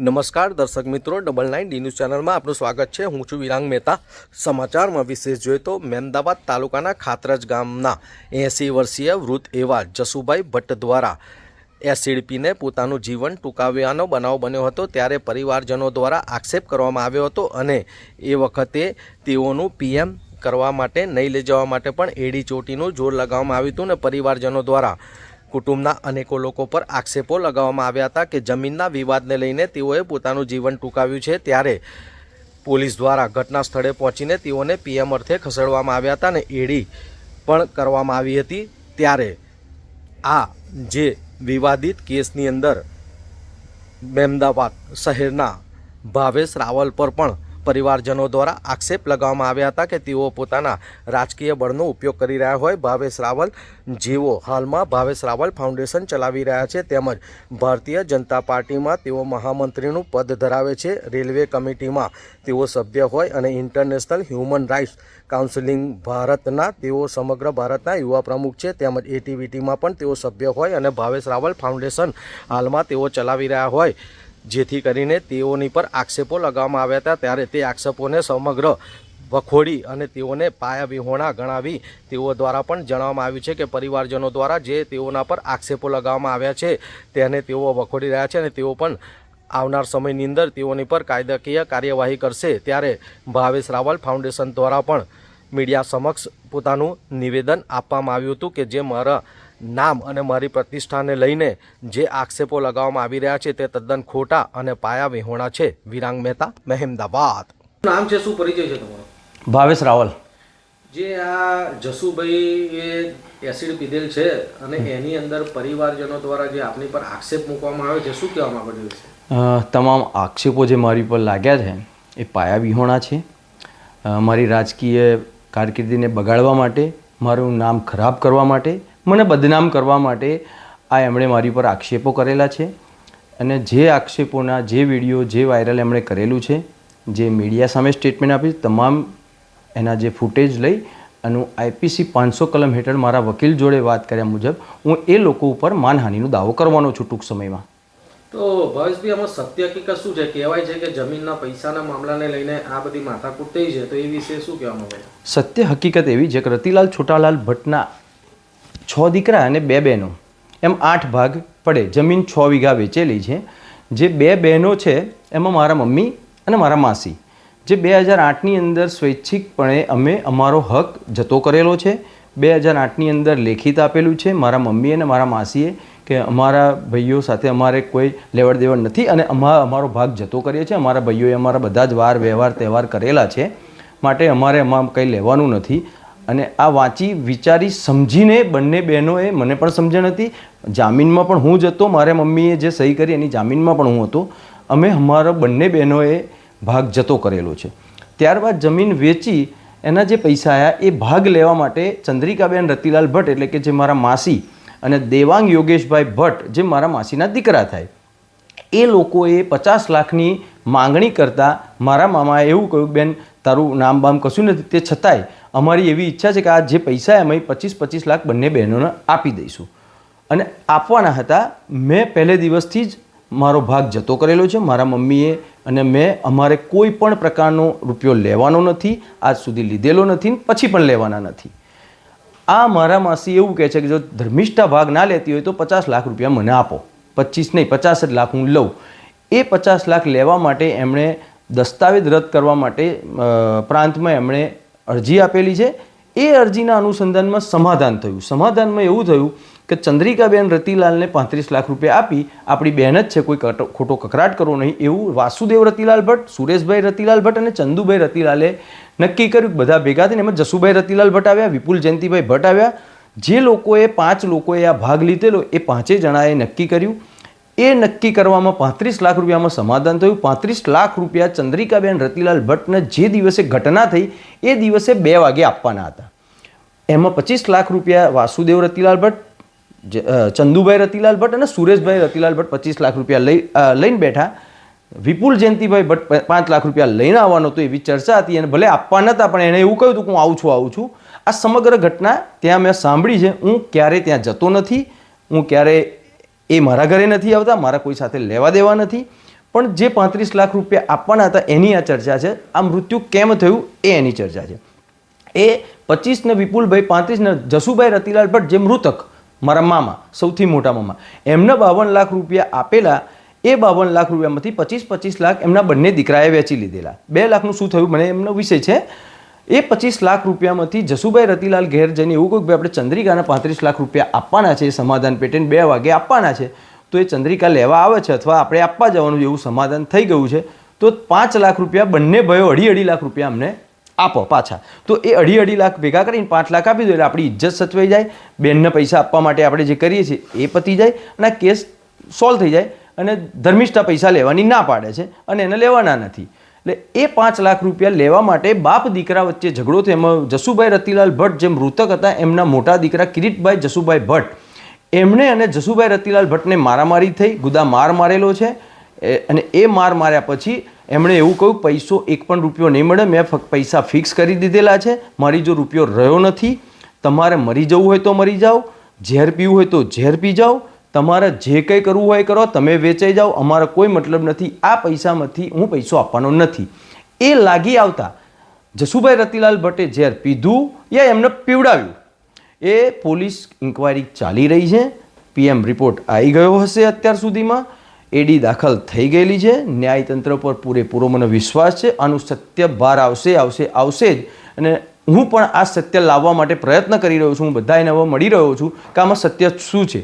નમસ્કાર દર્શક મિત્રો, 99 ન્યૂઝ ચેનલમાં આપનું સ્વાગત છે। હું છું વિરાંગ મહેતા। સમાચારમાં વિશેષ જોઈએ તો મહેમદાવાદ તાલુકાના ખાતરજ ગામના 80 વર્ષીય વૃદ્ધ એવા જસુભાઈ ભટ્ટ દ્વારા એસિડ પીને પોતાનું જીવન ટૂંકાવ્યાનો બનાવ બન્યો હતો। ત્યારે પરિવારજનો દ્વારા આક્ષેપ કરવામાં આવ્યો હતો અને એ વખતે તેઓનું પીએમ કરવા માટે નહીં લઈ જવા માટે પણ એડી ચોટીનું જોર લગાવવામાં આવ્યું હતું અને પરિવારજનો દ્વારા કુટુંબના અનેકો લોકો પર આક્ષેપો લગાવવામાં આવ્યા હતા કે જમીનના વિવાદને લઈને તેઓએ પોતાનું જીવન ટૂંકાવ્યું છે। ત્યારે પોલીસ દ્વારા ઘટના સ્થળે પહોંચીને તેઓને પીએમ અર્થે ખસેડવામાં આવ્યા હતા અને એડી પણ કરવામાં આવી હતી। ત્યારે આ જે વિવાદિત કેસની અંદર મહેમદાવાદ શહેરના ભાવેશ રાવલ પર પણ પરિવારજનો દ્વારા આક્ષેપ લગાવવામાં આવ્યા હતા કે તેઓ પોતાના રાજકીય બળનો ઉપયોગ કરી રહ્યા હોય। ભાવેશ રાવલ જેઓ હાલમાં ભાવેશ રાવલ ફાઉન્ડેશન ચલાવી રહ્યા છે તેમજ ભારતીય જનતા પાર્ટીમાં તેઓ મહામંત્રીનું પદ ધરાવે છે। રેલવે કમિટીમાં તેઓ સભ્ય હોય અને ઇન્ટરનેશનલ હ્યુમન રાઇટ્સ કાઉન્સિલિંગ ભારતના તેઓ સમગ્ર ભારતના યુવા પ્રમુખ છે। તેમજ એટીવીટીમાં પણ તેઓ સભ્ય હોય અને ભાવેશ રાવલ ફાઉન્ડેશન હાલમાં તેઓ ચલાવી રહ્યા હોય, જેથી કરીને તેઓની પર આક્ષેપો લગાવવામાં આવ્યા હતા। ત્યારે તે આક્ષેપોને સમગ્ર વખોડી અને તેઓને પાયાવિહોણા ગણાવી તેઓ દ્વારા પણ જણાવવામાં આવ્યું છે કે પરિવારજનો દ્વારા જે તેઓના પર આક્ષેપો લગાવવામાં આવ્યા છે તેને તેઓ વખોડી રહ્યા છે અને તેઓ પણ આવનાર સમયની અંદર તેઓની પર કાયદાકીય કાર્યવાહી કરશે। ત્યારે ભાવેશ રાવલ ફાઉન્ડેશન દ્વારા પણ મીડિયા સમક્ષ પોતાનું નિવેદન આપવામાં આવ્યું હતું કે જે મારા નામ અને મારી પ્રતિષ્ઠાને લઈને જે આક્ષેપો લગાવવામાં આવી રહ્યા છે તે તદ્દન ખોટા અને પાયાવિહોણા છે। વિરાંગ મહેતા, મહેમદાવાદ। નામ છે, શું પરિચય છે તમારો? ભાવેશ રાવલ। જે આ જસુભાઈ એ એસિડ પીધેલ છે અને એની અંદર પરિવારજનો દ્વારા જે આપની પર આક્ષેપ મૂકવામાં આવ્યો છે, શું કહેવા માંગો છો? તમામ આક્ષેપો જે મારી પર લાગ્યા છે એ પાયાવિહોણા છે। મારી રાજકીય કારકિર્દીને બગાડવા માટે, મારું નામ ખરાબ કરવા માટે, મને બદનામ કરવા માટે આ એમણે મારી પર આક્ષેપો કરેલા છે। અને જે આક્ષેપોના જે વિડીયો જે વાયરલ એમણે કરેલું છે, જે મીડિયા સામે સ્ટેટમેન્ટ આપી, તમામ એના જે ફૂટેજ લઈ અને આઈપીસી 500 કલમ હેઠળ મારા વકીલ જોડે વાત કર્યા મુજબ હું એ લોકો ઉપર માનહાનિનો દાવો કરવાનો છું ટૂંક સમયમાં। તો ભાવેશભાઈ, આમાં સત્ય હકીકત શું છે? કહેવાય છે કે જમીનના પૈસાના મામલાને લઈને આ બધી માથાકૂટ થઈ છે, તો એ વિશે શું કહેવામાં આવે? સત્ય હકીકત એવી છે કે રતિલાલ છોટાલાલ ભટ્ટના 6 દીકરા અને 2 બહેનો, એમ 8 ભાગ પડે। જમીન 6 વીઘા વેચેલી છે। જે 2 બહેનો છે એમાં મારા મમ્મી અને મારા માસી, જે 2008ની અંદર સ્વૈચ્છિકપણે અમે અમારો હક જતો કરેલો છે। 2008ની અંદર લેખિત આપેલું છે મારા મમ્મી અને મારા માસીએ કે અમારા ભાઈઓ સાથે અમારે કોઈ લેવડ દેવડ નથી અને અમારો ભાગ જતો કરીએ છીએ। અમારા ભાઈઓએ અમારા બધા જ વાર વ્યવહાર તહેવાર કરેલા છે, માટે અમારે એમાં કંઈ લેવાનું નથી। અને આ વાંચી વિચારી સમજીને બંને બહેનોએ, મને પણ સમજણ હતી, જામીનમાં પણ હું જ હતો, મારા મમ્મીએ જે સહી કરી એની જામીનમાં પણ હું હતો, અમે અમારા બંને બહેનોએ ભાગ જતો કરેલો છે। ત્યારબાદ જમીન વેચી એના જે પૈસા આવ્યા એ ભાગ લેવા માટે ચંદ્રિકાબેન રતિલાલ ભટ્ટ એટલે કે જે મારા માસી અને દેવાંગ યોગેશભાઈ ભટ્ટ જે મારા માસીના દીકરા થાય, એ લોકોએ 50 લાખની માંગણી કરતાં મારા મામાએ એવું કહ્યું, બેન તારું નામ બામ કશું નથી, તે છતાંય અમારી એવી ઈચ્છા છે કે આ જે પૈસા અમે 25 લાખ બંને બહેનોને આપી દઈશું અને આપવાના હતા। મેં પહેલે દિવસથી જ મારો ભાગ જતો કરેલો છે। મારા મમ્મીએ અને મેં અમારે કોઈ પણ પ્રકારનો રૂપિયો લેવાનો નથી, આજ સુધી લીધેલો નથી, પછી પણ લેવાના નથી। આ મારા માસી એવું કહે છે કે જો ધર્મિષ્ઠા ભાગ ના લેતી હોય તો 50 લાખ રૂપિયા મને આપો, 25 નહીં 50 જ લાખ હું લઉં। એ 50 લાખ લેવા માટે એમણે દસ્તાવેજ રદ કરવા માટે પ્રાંતમાં એમણે અરજી આપેલી છે। એ અરજીના અનુસંધાનમાં સમાધાન થયું। સમાધાનમાં એવું થયું કે ચંદ્રિકાબેન રતિલાલને 35 લાખ રૂપિયા આપી, આપણી બહેન જ છે, કોઈ ખોટો કકરાટ કરવો નહીં, એવું વાસુદેવ રતિલાલ ભટ્ટ, સુરેશભાઈ રતિલાલ ભટ્ટ અને ચંદુભાઈ રતિલાલે નક્કી કર્યું। બધા ભેગા થઈને એમાં જસુભાઈ રતિલાલ ભટ્ટ આવ્યા, વિપુલ જયંતિભાઈ ભટ્ટ આવ્યા। જે લોકોએ 5 લોકોએ આ ભાગ લીધેલો એ 5 જણાએ નક્કી કર્યું। એ નક્કી કરવામાં 35 લાખ રૂપિયામાં સમાધાન થયું। 35 લાખ રૂપિયા ચંદ્રિકાબેન રતિલાલ ભટ્ટને જે દિવસે ઘટના થઈ એ દિવસે 2 વાગે આપવાના હતા। એમાં 25 લાખ રૂપિયા વાસુદેવ રતિલાલ ભટ્ટ, ચંદુભાઈ રતિલાલ ભટ્ટ અને સુરેશભાઈ રતિલાલ ભટ્ટ 25 લાખ રૂપિયા લઈને બેઠા। વિપુલ જયંતિભાઈ ભટ્ટ 5 લાખ રૂપિયા લઈને આવવાનો તો એવી ચર્ચા હતી અને ભલે આપવા નહોતા પણ એણે એવું કહ્યું હતું કે હું આવું છું। આ સમગ્ર ઘટના ત્યાં મેં સાંભળી છે। હું ક્યારેય ત્યાં જતો નથી, હું ક્યારેય એ મારા ઘરે નથી આવતા, મારા કોઈ સાથે લેવા દેવા નથી। પણ જે 35 લાખ રૂપિયા આપવાના હતા એની આ ચર્ચા છે. આ મૃત્યુ કેમ થયું એ એની ચર્ચા છે. એ 25 ને વિપુલભાઈ, 35 ને જસુભાઈ રતિલાલ ભટ્ટ જે મૃતક, મારા મામા, સૌથી મોટા મામા, એમને 52 લાખ રૂપિયા આપેલા. એ 52 લાખ રૂપિયામાંથી 25 લાખ એમના બંને દીકરાએ વેચી લીધેલા. 2 લાખનું શું થયું મને એમનો વિષય છે. એ 25 લાખ રૂપિયામાંથી જસુભાઈ રતિલાલ ઘેર જઈને એવું કહ્યું કે આપણે ચંદ્રિકાના 35 લાખ રૂપિયા આપવાના છે, સમાધાન પેટે 2 વાગે આપવાના છે. તો એ ચંદ્રિકા લેવા આવે છે અથવા આપણે આપવા જવાનું એવું સમાધાન થઈ ગયું છે. તો 5 લાખ રૂપિયા બંને ભાઈઓ 2.5 લાખ રૂપિયા અમને આપો પાછા. તો એ 2.5 લાખ ભેગા કરીને 5 લાખ આપી દો એટલે આપણી ઇજ્જત સચવાઈ જાય. બેનને પૈસા આપવા માટે આપણે જે કરીએ છીએ એ પતી જાય અને આ કેસ સોલ્વ થઈ જાય. અને ધર્મિષ્ઠા પૈસા લેવાની ના પાડે છે અને એને લેવાના નથી. એટલે એ 5 લાખ રૂપિયા લેવા માટે બાપ દીકરા વચ્ચે ઝઘડો થયો. એમાં જસુભાઈ રતિલાલ ભટ્ટ જે મૃતક હતા એમના મોટા દીકરા કિરીટભાઈ જસુભાઈ ભટ્ટ, એમણે અને જસુભાઈ રતિલાલ ભટ્ટને મારામારી થઈ, ગુદા માર મારેલો છે. અને એ માર માર્યા પછી એમણે એવું કહ્યું પૈસો 1 પણ રૂપિયો નહીં મળે, મેં ફક્ત પૈસા ફિક્સ કરી દીધેલા છે, મારી જો રૂપિયો રહ્યો નથી, તમારે મરી જવું હોય તો મરી જાઓ, ઝેર પીવું હોય તો ઝેર પી જાઓ, તમારે જે કંઈ કરવું હોય કરો, તમે વેચાઈ જાઓ, અમારો કોઈ મતલબ નથી, આ પૈસામાંથી હું પૈસો આપવાનો નથી. એ લાગી આવતા જસુભાઈ રતિલાલ ભટ્ટે ઝેર પીધું યા એમને પીવડાવ્યું એ પોલીસ ઇન્કવાયરી ચાલી રહી છે. PM રિપોર્ટ આવી ગયો હશે અત્યાર સુધીમાં. AD દાખલ થઈ ગયેલી છે. ન્યાયતંત્ર પર પૂરેપૂરો મને વિશ્વાસ છે. આનું સત્ય બહાર આવશે જ. અને હું પણ આ સત્ય લાવવા માટે પ્રયત્ન કરી રહ્યો છું. હું બધાને હવે મળી રહ્યો છું કે આમાં સત્ય શું છે.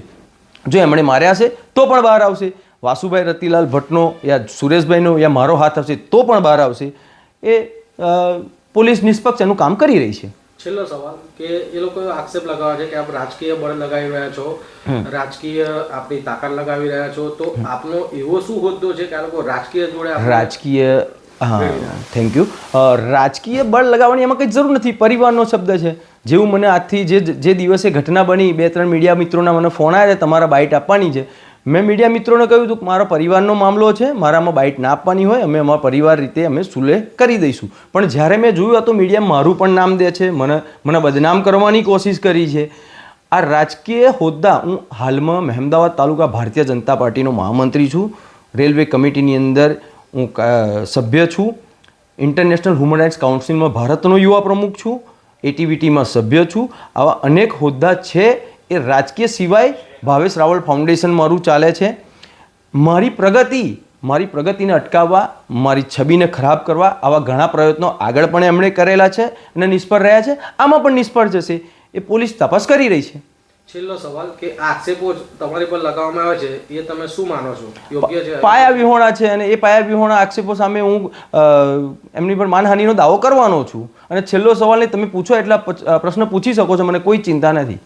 જો એમણે માર્યા છે તો પણ બહાર આવશે. વાસુભાઈ રતિલાલ ભટ્ટનો યા સુરેશભાઈનો યા મારો હાથ આવશે તો પણ બહાર આવશે. એ પોલીસ નિષ્પક્ષ એનું કામ કરી રહી છે. છેલ્લો સવાલ કે એ લોકો આક્ષેપ લગાવે છે કે આપ રાજકીય બળ લગાવી રહ્યા છો, રાજકીય આપણી તાકાત લગાવી રહ્યા છો, તો આપનો એવો શું હોદ્દો છે કે આ લોકો રાજકીય જોડે થેન્ક યુ. રાજકીય બળ લગાવવાની એમાં કંઈ જરૂર નથી. પરિવારનો શબ્દ છે. જેવું મને આજથી જે દિવસે ઘટના બની 2-3 મીડિયા મિત્રોના મને ફોન આવ્યા તમારા બાઇટ આપવાની છે. મેં મીડિયા મિત્રોને કહ્યું હતું કે મારા પરિવારનો મામલો છે, મારામાં બાઇટ ના આપવાની હોય, અમે અમારા પરિવાર રીતે અમે સુલે કરી દઈશું. પણ જ્યારે મેં જોયું તો મીડિયા મારું પણ નામ દે છે, મને બદનામ કરવાની કોશિશ કરી છે. આ રાજકીય હોદ્દા, હું હાલમાં મહેમદાવાદ તાલુકા ભારતીય જનતા પાર્ટીનો મહામંત્રી છું. રેલવે કમિટીની અંદર હું સભ્ય છું. ઇન્ટરનેશનલ હ્યુમન રાઇટ્સ કાઉન્સિલમાં ભારતનો યુવા પ્રમુખ છું. ATVTમાં સભ્ય છું. આવા અનેક હોદ્દા છે. એ રાજકીય સિવાય ભાવેશ રાવલ ફાઉન્ડેશન મારું ચાલે છે. મારી પ્રગતિને અટકાવવા, મારી છબીને ખરાબ કરવા આવા ઘણા પ્રયત્નો આગળ પણ એમણે કરેલા છે અને નિષ્ફળ રહ્યા છે. આમાં પણ નિષ્ફળ જશે. એ પોલીસ તપાસ કરી રહી છે. છેલ્લો સવાલ કે આક્ષેપો તમારી પર લગાવવામાં આવે છે એ તમે શું માનો છો? યોગ્ય છે? પાયા વિહોણા છે અને એ પાયા વિહોણા આક્ષેપો સામે હું એમની પર માનહાનિનો દાવો કરવાનો છું. અને છેલ્લો સવાલ તમે પૂછો એટલા પ્રશ્ન પૂછી શકો છો, મને કોઈ ચિંતા નથી.